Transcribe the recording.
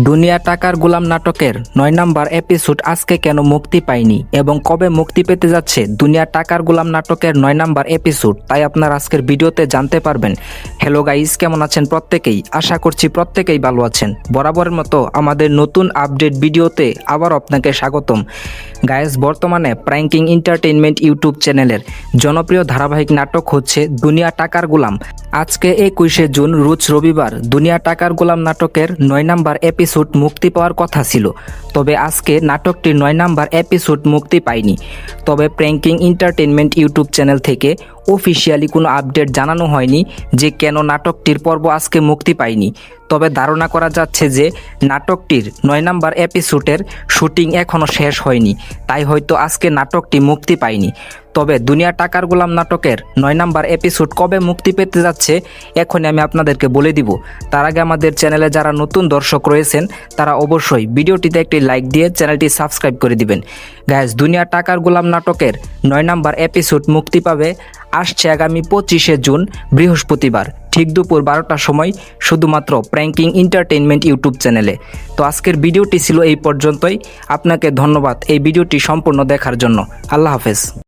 দুনিয়া টাকার গোলাম নাটকের ৯ নাম্বার এপিসোড আজকে কেন মুক্তি পায়নি এবং কবে মুক্তি পেতে যাচ্ছে দুনিয়া টাকার গোলাম নাটকের ৯ নাম্বার এপিসোড, তাই আপনার আজকের ভিডিওতে জানতে পারবেন। হ্যালো গাইস, কেমন আছেন প্রত্যেকেই? আশা করছি প্রত্যেকেই ভালো আছেন। বরাবরের মতো আমাদের নতুন আপডেট ভিডিওতে আবার আপনাকে স্বাগতম। গাইস, বর্তমানে প্র্যাঙ্কিং এন্টারটেইনমেন্ট ইউটিউব চ্যানেলের জনপ্রিয় ধারাবাহিক নাটক হচ্ছে দুনিয়া টাকার গোলাম। আজকে ২১শে জুন রোজ রবিবার দুনিয়া টাকার গোলাম নাটকের ৯ নাম্বার এপিসোড মুক্তি পাওয়ার কথা ছিল, তবে আজকে নাটকটির ৯ নাম্বার এপিসোড মুক্তি পায়নি। তবে প্র্যাঙ্কিং এন্টারটেইনমেন্ট ইউটিউব চ্যানেল থেকে অফিসিয়ালি কোনো আপডেট জানানো হয়নি যে কেন নাটকটির পর্ব আজকে মুক্তি পায়নি। তবে ধারণা করা যাচ্ছে যে নাটকটির ৯ নাম্বার এপিসোডের শুটিং এখনও শেষ হয়নি, তাই হয়তো আজকে নাটকটি মুক্তি পায়নি। তবে দুনিয়া টাকার গোলাম নাটকের ৯ নাম্বার এপিসোড কবে মুক্তি পেতে যাচ্ছে এখনই আমি আপনাদেরকে বলে দিব। তার আগে আমাদের চ্যানেলে যারা নতুন দর্শক রয়েছেন তারা অবশ্যই ভিডিওটিতে একটি লাইক দিয়ে চ্যানেলটি সাবস্ক্রাইব করে দিবেন। গাইস, দুনিয়া টাকার গোলাম নাটকের ৯ নাম্বার এপিসোড মুক্তি পাবে আসছে আগামী ২৫শে জুন বৃহস্পতিবার ঠিক দুপুর ১২টার সময়, শুধুমাত্র প্র্যাঙ্কিং এন্টারটেইনমেন্ট ইউটিউব চ্যানেলে। তো আজকের ভিডিওটি ছিল এই পর্যন্তই। আপনাকে ধন্যবাদ এই ভিডিওটি সম্পূর্ণ দেখার জন্য। আল্লাহ হাফেজ।